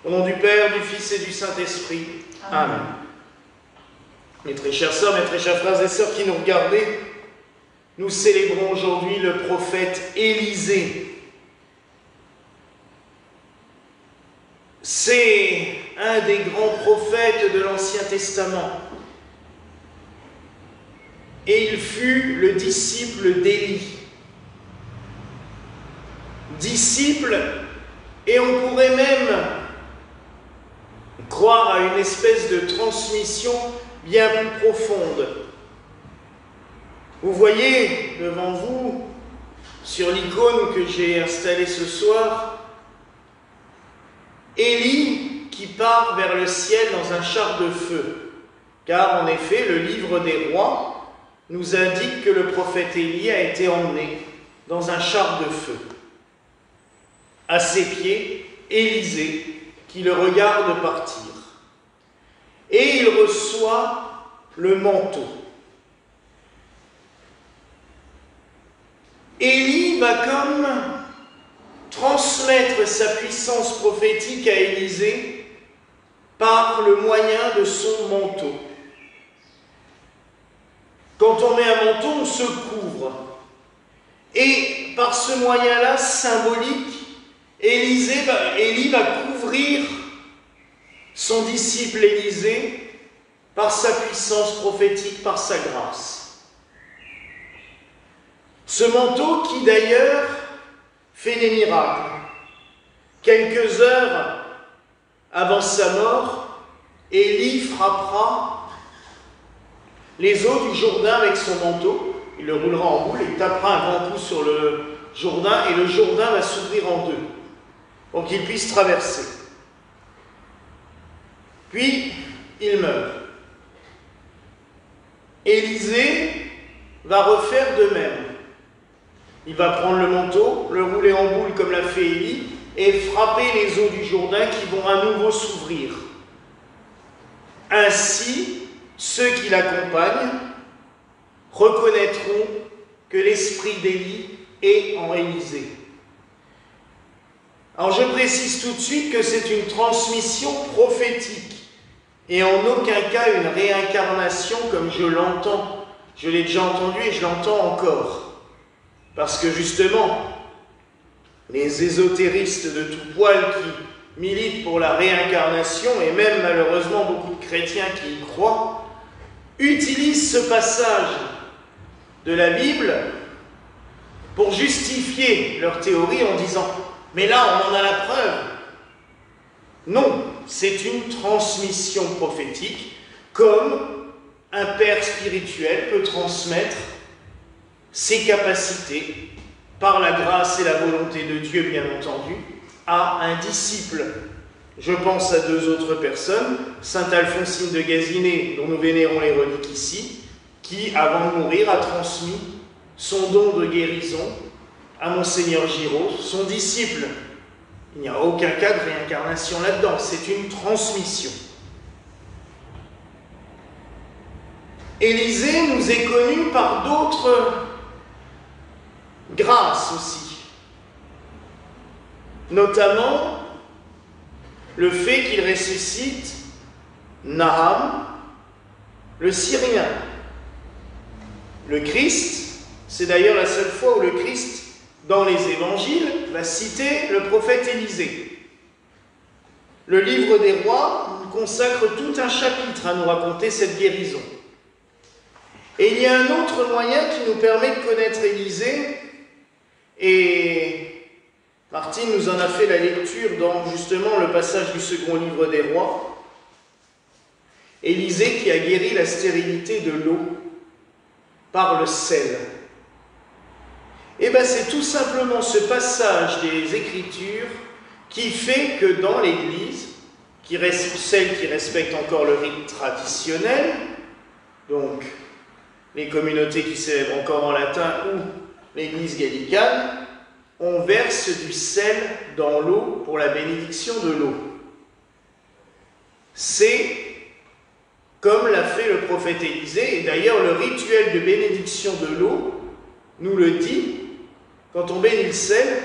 Au nom du Père, du Fils et du Saint-Esprit. Amen. Mes très chères sœurs, mes très chers frères et sœurs qui nous regardez, nous célébrons aujourd'hui le prophète Élisée. C'est un des grands prophètes de l'Ancien Testament. Et il fut le disciple d'Élie. Disciple, et on pourrait même croire à une espèce de transmission bien plus profonde. Vous voyez devant vous, sur l'icône que j'ai installée ce soir, Élie qui part vers le ciel dans un char de feu. Car en effet, le livre des rois nous indique que le prophète Élie a été emmené dans un char de feu. À ses pieds, Élisée qui le regarde partir. Et il reçoit le manteau. Élie va comme transmettre sa puissance prophétique à Élisée par le moyen de son manteau. Quand on met un manteau, on se couvre. Et par ce moyen-là, symbolique, Élie va couvrir son disciple Élisée par sa puissance prophétique, par sa grâce. Ce manteau qui d'ailleurs fait des miracles. Quelques heures avant sa mort, Élie frappera les eaux du Jourdain avec son manteau. Il le roulera en boule, il tapera un grand coup sur le Jourdain et le Jourdain va s'ouvrir en deux pour qu'il puisse traverser. Puis, il meurt. Élisée va refaire de même. Il va prendre le manteau, le rouler en boule comme l'a fait Élie, et frapper les eaux du Jourdain qui vont à nouveau s'ouvrir. Ainsi, ceux qui l'accompagnent reconnaîtront que l'esprit d'Élie est en Élisée. Alors je précise tout de suite que c'est une transmission prophétique et en aucun cas une réincarnation comme je l'entends. Je l'ai déjà entendu et je l'entends encore. Parce que justement, les ésotéristes de tout poil qui militent pour la réincarnation, et même malheureusement beaucoup de chrétiens qui y croient, utilisent ce passage de la Bible pour justifier leur théorie en disant « mais là on en a la preuve ». Non, c'est une transmission prophétique comme un père spirituel peut transmettre ses capacités, par la grâce et la volonté de Dieu bien entendu, à un disciple. Je pense à deux autres personnes, sainte Alphonsine de Gazinée, dont nous vénérons les reliques ici, qui, avant de mourir, a transmis son don de guérison à Monseigneur Giraud, son disciple. Il n'y a aucun cas de réincarnation là-dedans, c'est une transmission. Élisée nous est connu par d'autres grâces aussi, notamment le fait qu'il ressuscite Naham, le Syrien. Le Christ, c'est d'ailleurs la seule fois où le Christ, dans les évangiles, va citer le prophète Élisée. Le livre des rois consacre tout un chapitre à nous raconter cette guérison. Et il y a un autre moyen qui nous permet de connaître Élisée, et Martine nous en a fait la lecture dans justement le passage du second livre des rois. Élisée qui a guéri la stérilité de l'eau par le sel. Et bien c'est tout simplement ce passage des Écritures qui fait que dans l'Église, celle qui respecte encore le rite traditionnel, donc les communautés qui célèbrent encore en latin ou l'Église gallicane, on verse du sel dans l'eau pour la bénédiction de l'eau. C'est comme l'a fait le prophète Élisée, et d'ailleurs le rituel de bénédiction de l'eau nous le dit, quand on bénit le sel,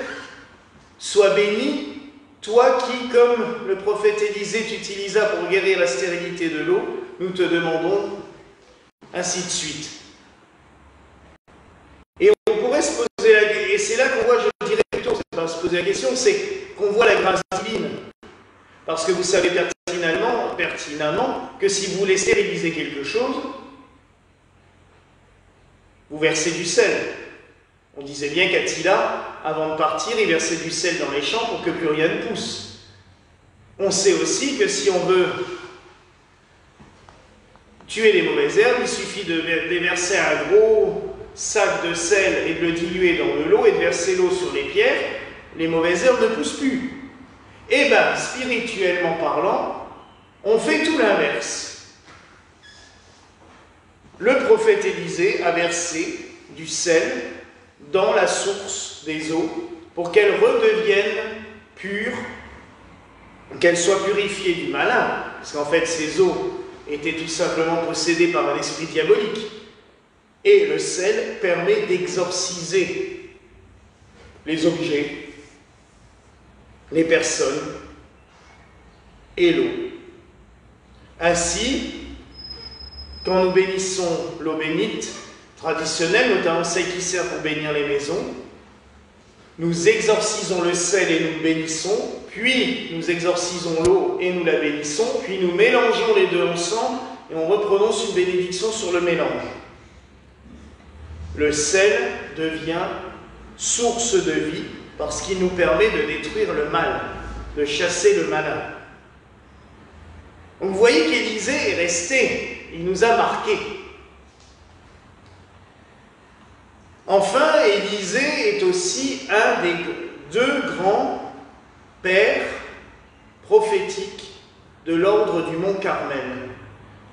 sois béni toi qui, comme le prophète Élisée t'utilisa pour guérir la stérilité de l'eau, nous te demandons, ainsi de suite. Et on pourrait se poser la question, et c'est là qu'on voit, je dirais plutôt, c'est pas se poser la question, c'est qu'on voit la grâce divine. Parce que vous savez pertinemment que si vous voulez stériliser quelque chose, vous versez du sel. On disait bien qu'Attila, avant de partir, il versait du sel dans les champs pour que plus rien ne pousse. On sait aussi que si on veut tuer les mauvaises herbes, il suffit de déverser un gros sac de sel et de le diluer dans de l'eau et de verser l'eau sur les pierres, les mauvaises herbes ne poussent plus. Eh bien, spirituellement parlant, on fait tout l'inverse. Le prophète Élisée a versé du sel dans la source des eaux pour qu'elles redeviennent pures, qu'elles soient purifiées du malin, parce qu'en fait ces eaux étaient tout simplement possédées par un esprit diabolique. Et le sel permet d'exorciser les objets, les personnes et l'eau. Ainsi, quand nous bénissons l'eau bénite traditionnelle, notamment celle qui sert pour bénir les maisons, nous exorcisons le sel et nous le bénissons, puis nous exorcisons l'eau et nous la bénissons, puis nous mélangeons les deux ensemble et on reprononce une bénédiction sur le mélange. Le sel devient source de vie parce qu'il nous permet de détruire le mal, de chasser le malin. Donc vous voyez qu'Élisée est resté, il nous a marqués. Enfin, Élisée est aussi un des deux grands pères prophétiques de l'ordre du Mont Carmel.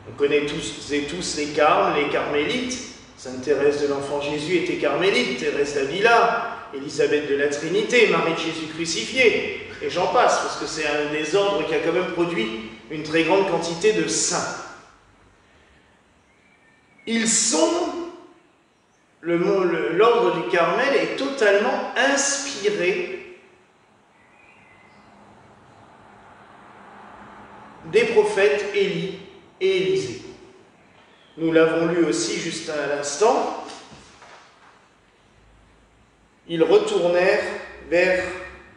On connaît tous et tous les Carmes, les Carmélites. Sainte Thérèse de l'Enfant Jésus était carmélite, Thérèse d'Avila, Élisabeth de la Trinité, Marie de Jésus crucifié, et j'en passe, parce que c'est un des ordres qui a quand même produit une très grande quantité de saints. Ils sont, l'ordre du Carmel est totalement inspiré des prophètes Élie et Élisée. Nous l'avons lu aussi juste à l'instant. Ils retournèrent vers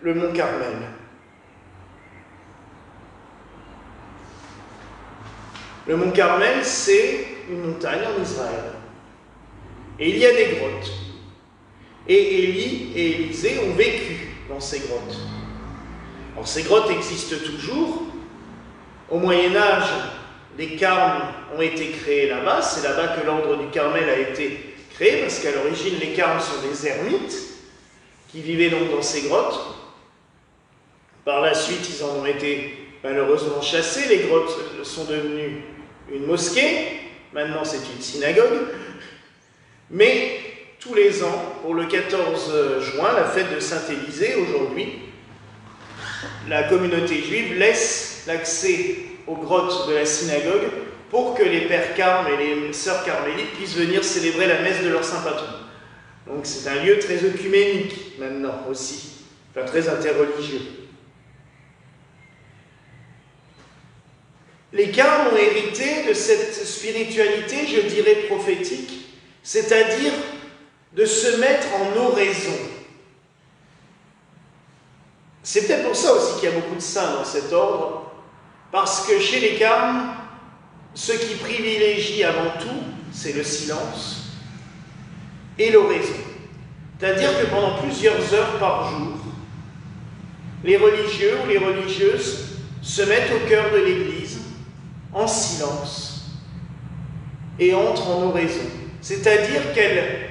le mont Carmel. Le mont Carmel, c'est une montagne en Israël. Et il y a des grottes. Et Élie et Élisée ont vécu dans ces grottes. Alors ces grottes existent toujours. Au Moyen-Âge, les carmes ont été créés là-bas. C'est là-bas que l'ordre du Carmel a été créé, parce qu'à l'origine, les carmes sont des ermites qui vivaient donc dans ces grottes. Par la suite, ils en ont été malheureusement chassés. Les grottes sont devenues une mosquée. Maintenant, c'est une synagogue. Mais tous les ans, pour le 14 juin, la fête de Saint-Élisée, aujourd'hui, la communauté juive laisse l'accès aux grottes de la synagogue pour que les pères carmes et les sœurs carmélites puissent venir célébrer la messe de leur saint patron. Donc c'est un lieu très œcuménique maintenant aussi, enfin très interreligieux. Les carmes ont hérité de cette spiritualité, je dirais prophétique, c'est-à-dire de se mettre en oraison. C'est peut-être pour ça aussi qu'il y a beaucoup de saints dans cet ordre, parce que chez les carmes, ce qui privilégie avant tout, c'est le silence et l'oraison. C'est-à-dire que pendant plusieurs heures par jour, les religieux ou les religieuses se mettent au cœur de l'Église en silence et entrent en oraison. C'est-à-dire qu'elles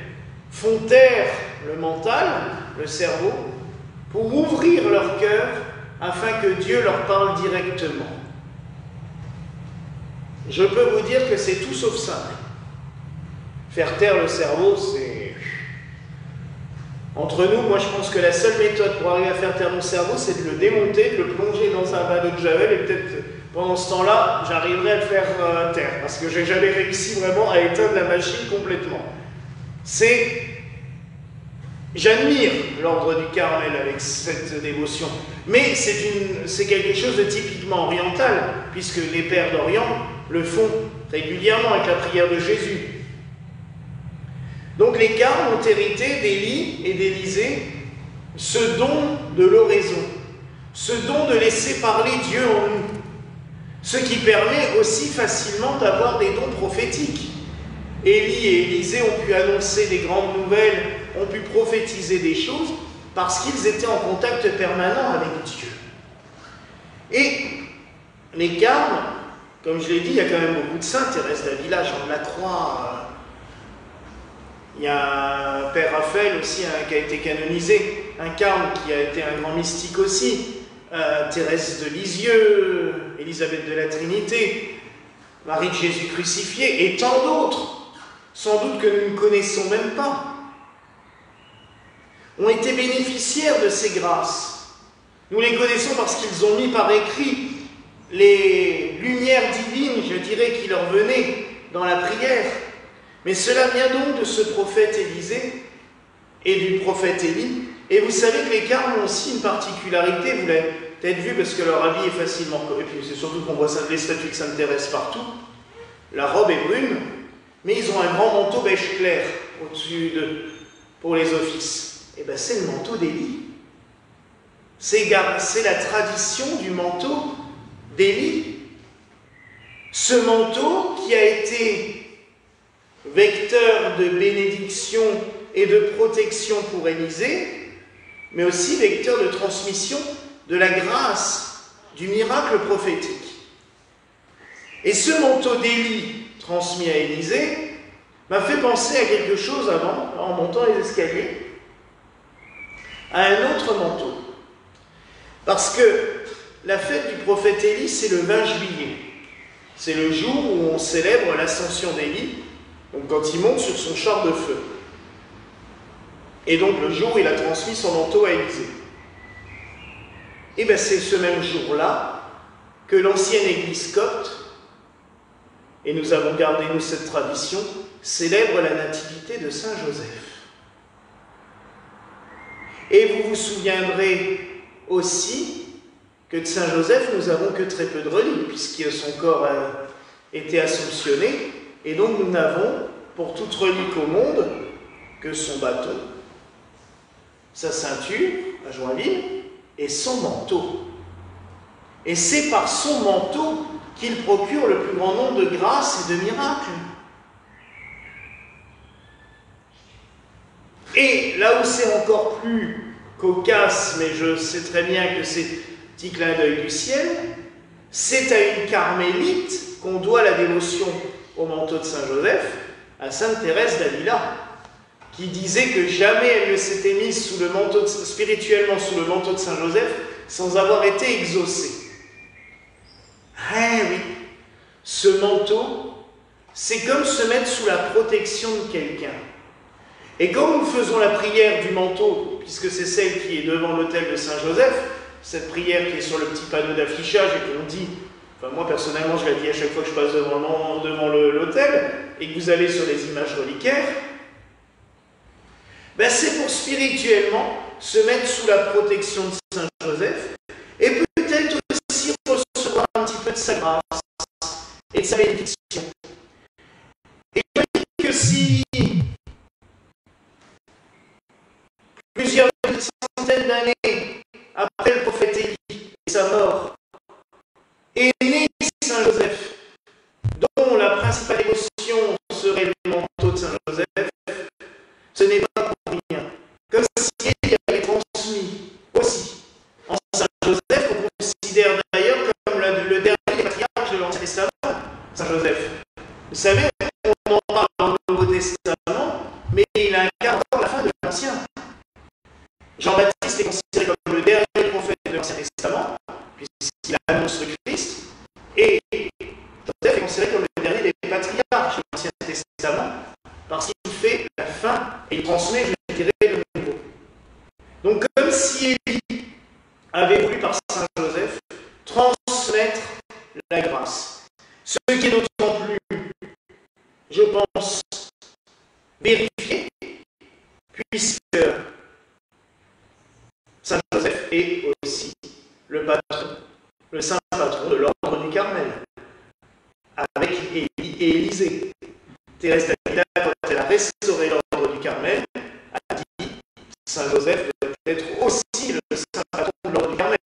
font taire le mental, le cerveau, pour ouvrir leur cœur afin que Dieu leur parle directement. Je peux vous dire que c'est tout sauf simple. Faire taire le cerveau, c'est... Entre nous, moi je pense que la seule méthode pour arriver à faire taire mon cerveau, c'est de le démonter, de le plonger dans un ballon de javel, et peut-être pendant ce temps-là, j'arriverai à le faire taire, parce que j'ai jamais réussi vraiment à éteindre la machine complètement. J'admire l'ordre du Carmel avec cette dévotion. Mais c'est quelque chose de typiquement oriental, puisque les pères d'Orient le font régulièrement avec la prière de Jésus. Donc les carmes ont hérité d'Élie et d'Élisée ce don de l'oraison, ce don de laisser parler Dieu en nous, ce qui permet aussi facilement d'avoir des dons prophétiques. Élie et Élisée ont pu annoncer des grandes nouvelles, ont pu prophétiser des choses parce qu'ils étaient en contact permanent avec Dieu. Et les carmes, comme je l'ai dit, il y a quand même beaucoup de saints. Thérèse d'Avila, Jean de la Croix, il y a un père Raphaël aussi qui a été canonisé, un carme qui a été un grand mystique aussi, Thérèse de Lisieux, Élisabeth de la Trinité, Marie de Jésus crucifié, et tant d'autres, sans doute que nous ne connaissons même pas, ont été bénéficiaires de ces grâces. Nous les connaissons parce qu'ils ont mis par écrit les lumières divines, je dirais, qui leur venaient dans la prière. Mais cela vient donc de ce prophète Élisée et du prophète Élie. Et vous savez que les carmes ont aussi une particularité, vous l'avez peut-être vu parce que leur habit est facilement... Et puis c'est surtout qu'on voit ça, les statues de Sainte Thérèse partout. La robe est brune, mais ils ont un grand manteau beige clair au-dessus d'eux pour les offices. Et bien c'est le manteau d'Élie. C'est la tradition du manteau d'Élie. Ce manteau qui a été vecteur de bénédiction et de protection pour Élisée, mais aussi vecteur de transmission de la grâce, du miracle prophétique. Et ce manteau d'Élie transmis à Élisée m'a fait penser à quelque chose avant, en montant les escaliers, à un autre manteau. Parce que la fête du prophète Élie, c'est le 20 juillet. C'est le jour où on célèbre l'ascension d'Élie, donc quand il monte sur son char de feu. Et donc le jour où il a transmis son manteau à Élisée. Et bien c'est ce même jour-là que l'ancienne église copte, et nous avons gardé nous cette tradition, célèbre la nativité de Saint Joseph. Et vous vous souviendrez aussi que de Saint Joseph, nous n'avons que très peu de reliques, puisque son corps a été assomptionné, et donc nous n'avons, pour toute relique au monde, que son bâton, sa ceinture, à Joinville, et son manteau. Et c'est par son manteau qu'il procure le plus grand nombre de grâces et de miracles. Et là où c'est encore plus cocasse, mais je sais très bien que c'est petit clin d'œil du ciel, c'est à une carmélite qu'on doit la dévotion au manteau de Saint Joseph, à Sainte Thérèse d'Avila, qui disait que jamais elle ne s'était mise sous le manteau spirituellement sous le manteau de Saint Joseph sans avoir été exaucée. Eh oui, ce manteau, c'est comme se mettre sous la protection de quelqu'un. Et quand nous faisons la prière du manteau, puisque c'est celle qui est devant l'autel de Saint Joseph, cette prière qui est sur le petit panneau d'affichage et qu'on dit, enfin moi personnellement je la dis à chaque fois que je passe devant l'autel, et que vous allez sur les images reliquaires, ben c'est pour spirituellement se mettre sous la protection de Saint Joseph, et peut-être aussi recevoir un petit peu de sa grâce et de sa bénédiction. Et je dis que si plusieurs centaines d'années après le prophète Élie et sa mort, est né Saint Joseph, dont la principale émotion serait le manteau de Saint Joseph, ce n'est pas pour rien. Comme si Élie avait transmis aussi en Saint Joseph, qu'on considère d'ailleurs comme le dernier patriarche de l'Ancien Testament, Saint Joseph. Vous savez, on en parle dans le Nouveau Testament, mais il incarne encore la fin de l'Ancien. Jean-Baptiste est considéré comme le dernier prophète de l'Ancien Testament, puisqu'il annonce le Christ, et Joseph est considéré comme le dernier des patriarches de l'Ancien Testament, parce qu'il fait la fin et il transmet, je dirais, le nouveau. Donc, comme si Élie avait voulu, par Saint Joseph, transmettre la grâce. Ce qui est d'autant plus, je pense, vérifié, puisque Saint Joseph est aussi le patron, le saint patron de l'ordre du Carmel, avec Élie et Élisée. Thérèse d'Avila, quand elle a restauré l'ordre du Carmel, a dit Saint Joseph doit être aussi le saint patron de l'ordre du Carmel.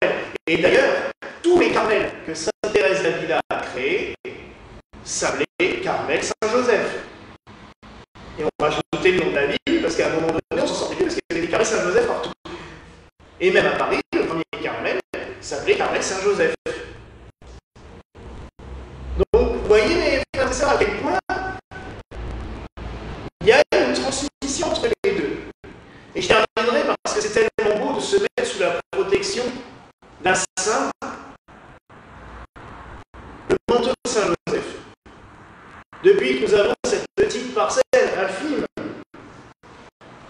Et d'ailleurs, tous les Carmels que Sainte Thérèse d'Avila a créés s'appelaient Carmel Saint-Joseph. Et on va ajouter le nom de la ville, parce qu'à un moment donné, on s'en sortait plus, parce qu'il y avait des Carmel Saint-Joseph partout. Et même à Paris, le premier Carmel s'appelait Carmel Saint-Joseph. Donc, vous voyez, mes frères et sœurs, à quel point il y a une transmission entre les deux. Et je terminerai parce que c'est tellement beau de se mettre sous la protection d'un saint, le manteau de Saint-Joseph. Depuis que nous avons cette petite parcelle infime,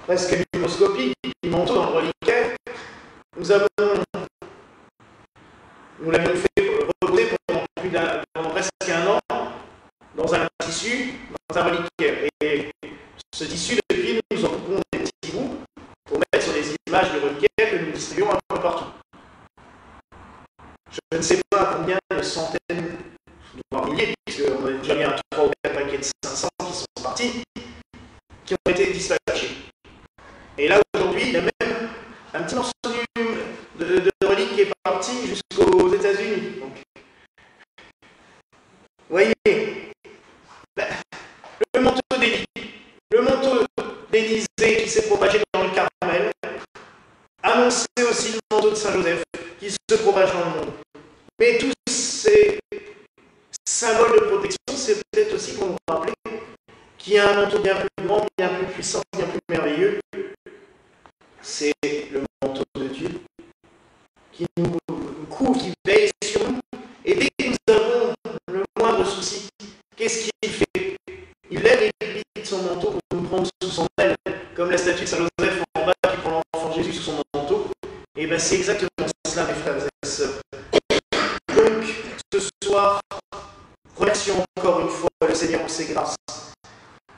presque microscopique, du manteau dans le reliquaire, nous l'avions fait reposer pendant presque un an dans un tissu, dans un reliquaire. Et ce tissu, depuis, nous en coupons des petits bouts pour mettre sur les images du reliquaire que nous distribuons un peu partout. Je ne sais pas combien de centaines, voire milliers, puisqu'on a déjà mis un 3 ou 4 paquets de 500 qui sont partis, qui ont été dispatchés. Et là, aujourd'hui, il y a même un petit morceau de relique qui est parti jusqu'aux États-Unis. Donc, vous voyez, le manteau d'Élie, le manteau d'Élisée qui s'est propagé dans le Carmel, annonçait aussi le manteau de Saint-Joseph qui se propage dans le monde. Mais tous ces symboles de protection, c'est peut-être aussi pour nous rappeler qu'il y a un manteau bien plus grand, bien plus puissant, bien plus merveilleux. C'est le manteau de Dieu qui nous couvre, qui veille sur nous. Et dès que nous avons le moindre souci, qu'est-ce qu'il fait? Il lève les plis de son manteau pour nous prendre sous son aile, comme la statue de Saint Joseph en bas qui prend l'enfant Jésus sous son manteau. Et bien c'est exactement cela, mes frères et sœurs. Donc, ce soir, remercions encore une fois le Seigneur pour ses grâces,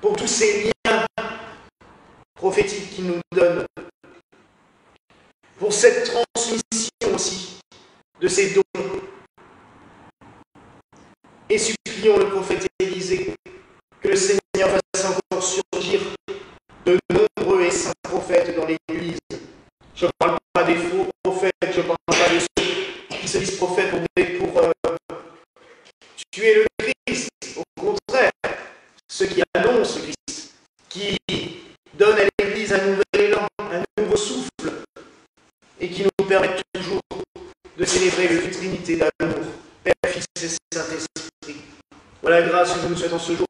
pour tous ces liens prophétiques qu'il nous donne, pour cette transmission aussi de ses dons. Et supplions le prophète Élisée que le Seigneur fasse encore surgir de nombreux et saints prophètes dans l'Église. Je ne parle pas des faux prophètes, je ne parle pas de ceux qui se disent prophètes pour tuer le Christ. Au contraire, ceux qui annoncent le Christ, qui donnent à l'Église un nouvel élan, un nouveau souffle, et qui nous permettent toujours de célébrer le Trinité d'amour, Père, Fils et Saint-Esprit. Voilà la grâce que nous souhaitons ce jour.